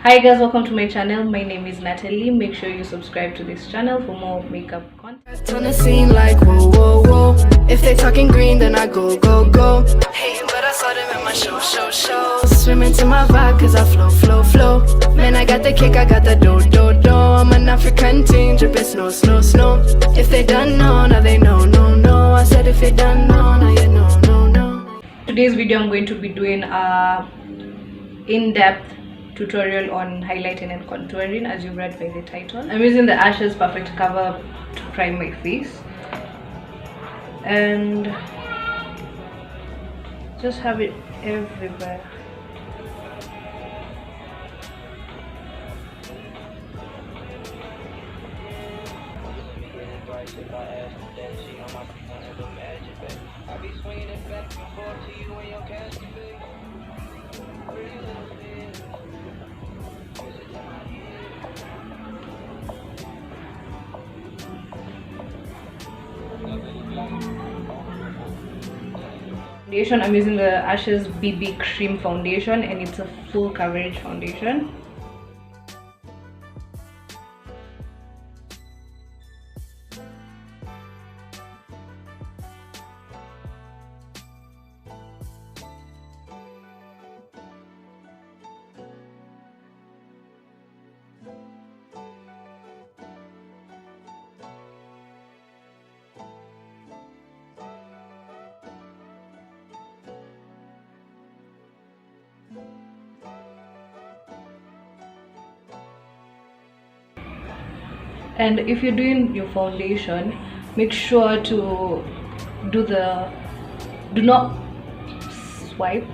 Hi guys, welcome to my channel. My name is Natalie. Make sure you subscribe to this channel for more makeup content. Turn the scene like whoa, whoa, whoa. If they talking green, then I go, go, go. Hating, but I saw them at my show, show, show. Swimming to my vibe, cause I flow, flow, flow. Man, I got the kick, I got the do, do, do. I'm an African teen, dripping snow, snow, snow. If they done know, now they know, no, no. I said if they done know, now you know, no, no. Today's video I'm going to be doing a in-depth tutorial on highlighting and contouring, as you read by the title. I'm using the Ashes Perfect Cover to prime my face and just have it everywhere. Foundation, I'm using the Ashes BB Cream foundation, and it's a full coverage foundation. And if you're doing your foundation, make sure to do not swipe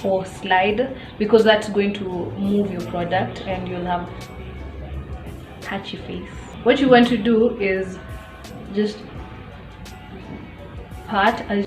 or slide, because that's going to move your product and you'll have patchy face. What you want to do is just pat as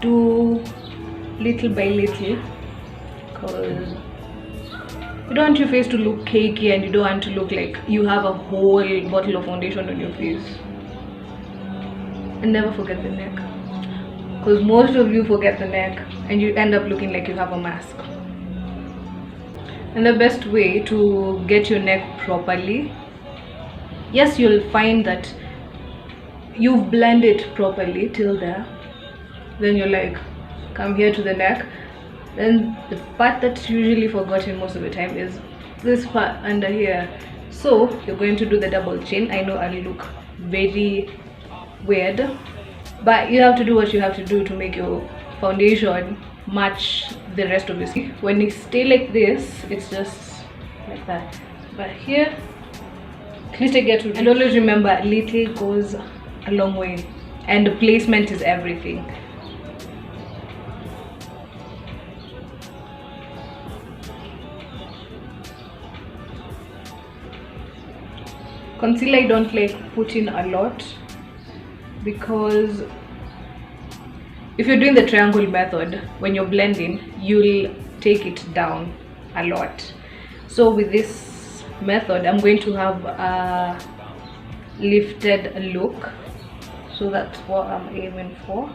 do little by little, because you don't want your face to look cakey and you don't want to look like you have a whole bottle of foundation on your face. And never forget the neck, because most of you forget the neck and you end up looking like you have a mask. And the best way to get your neck properly, yes, you'll find that you've blended it properly till there, then you're like, come here to the neck. Then the part that's usually forgotten most of the time is this part under here. So you're going to do the double chin. I know I'll look very weird, but you have to do what you have to do to make your foundation match the rest of your skin. When you stay like this, it's just like that, but here at least I get to. And always remember, little goes a long way, and the placement is everything. Concealer I don't like putting a lot, because if you're doing the triangle method, when you're blending, you'll take it down a lot. So with this method, I'm going to have a lifted look, so that's what I'm aiming for.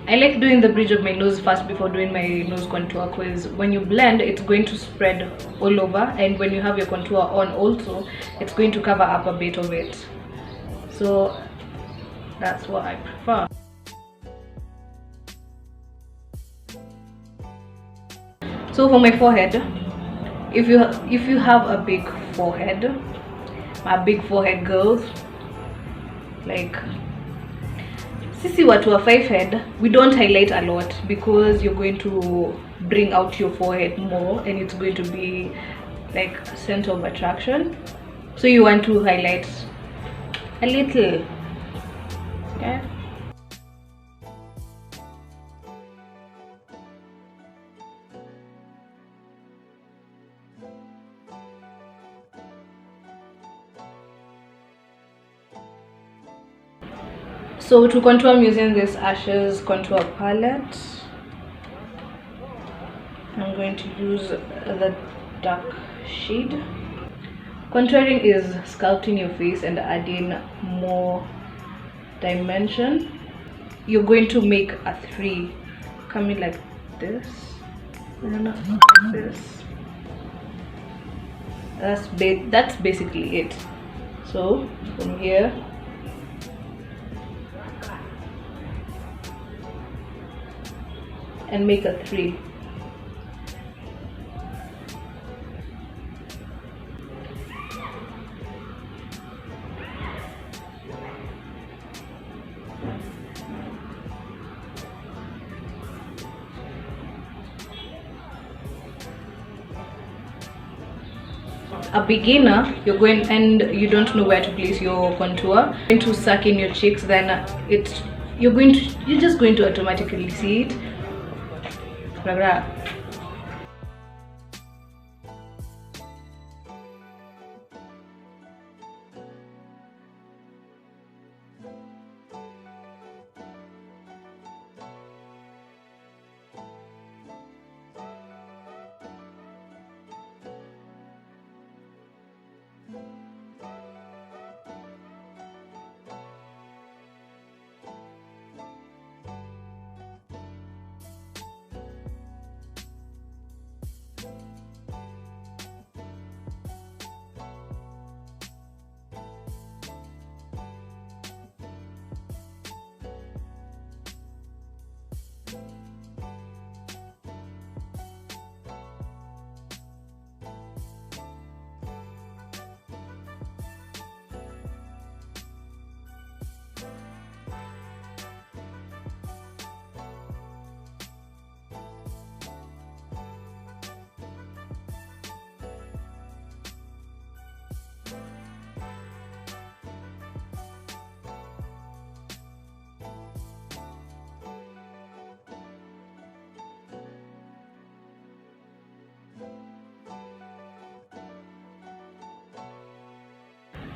I like doing the bridge of my nose first before doing my nose contour, because when you blend, it's going to spread all over, and when you have your contour on also, it's going to cover up a bit of it. So that's what I prefer. So for my forehead, if you have a big forehead, my big forehead girls, like sisi watu wa 5 head, we don't highlight a lot, because you're going to bring out your forehead more and it's going to be like center of attraction. So you want to highlight a little, Okay. So to contour, I'm using this Ashes contour palette. I'm going to use the dark shade. Contouring is sculpting your face and adding more dimension. You're going to make a 3 coming like this and like this. That's basically it. So from here and make a 3. A beginner, you're going and you don't know where to place your contour, you're going to suck in your cheeks, then you're just going to automatically see it like that.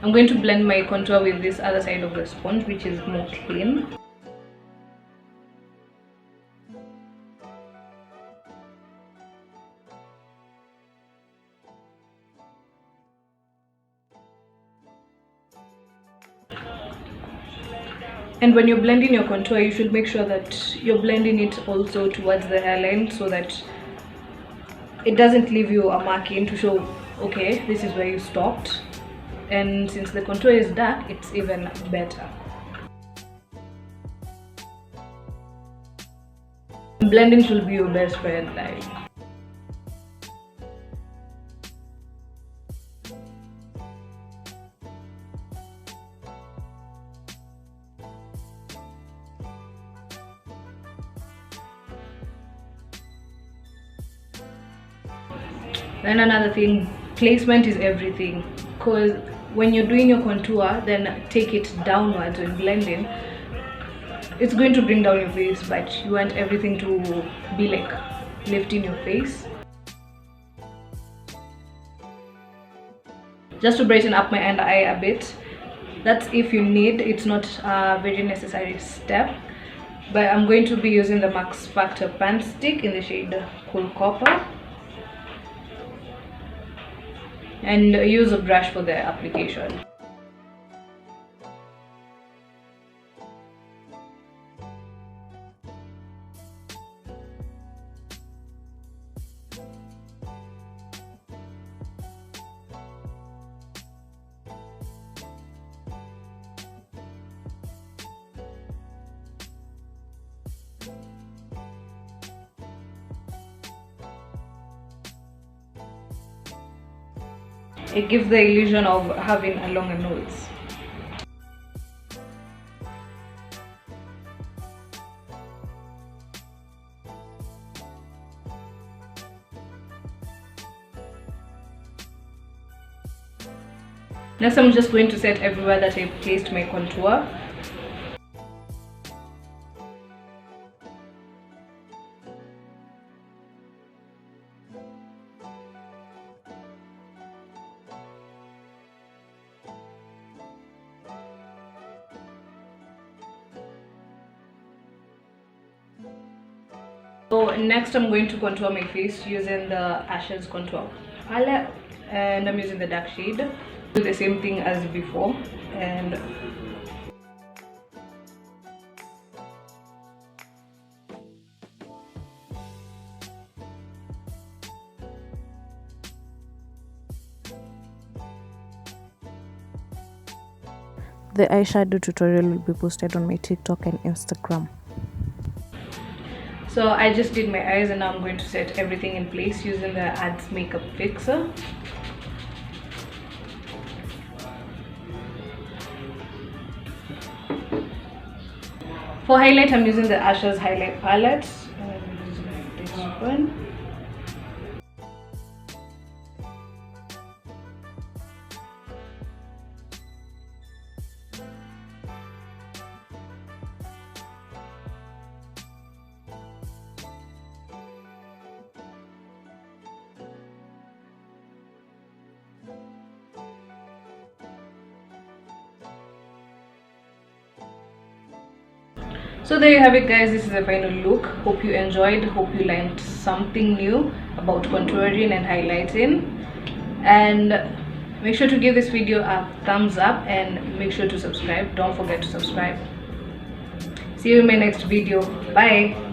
I'm going to blend my contour with this other side of the sponge, which is more clean. And when you're blending your contour, you should make sure that you're blending it also towards the hairline so that it doesn't leave you a marking to show, okay, this is where you stopped. And since the contour is dark, it's even better. Blending should be your best friend, like. Then another thing, placement is everything, because when you're doing your contour, then take it downwards when blending. It's going to bring down your face, but you want everything to be like lifting your face. Just to brighten up my under eye a bit. That's if you need, it's not a very necessary step. But I'm going to be using the Max Factor Pan Stick in the shade Cool Copper. And use a brush for the application. It gives the illusion of having a longer nose. Next, I'm just going to set everywhere that I placed my contour. So next I'm going to contour my face using the Ashes Contour palette, and I'm using the dark shade. Do the same thing as before, and the eyeshadow tutorial will be posted on my TikTok and Instagram. so I just did my eyes, and now I'm going to set everything in place using the Ads Makeup Fixer. For highlight, I'm using the Ashes highlight palette. I'm using this one. So there you have it, guys. This is the final look. Hope you enjoyed. Hope you learned something new about contouring and highlighting. And make sure to give this video a thumbs up and make sure to subscribe. Don't forget to subscribe. See you in my next video. Bye.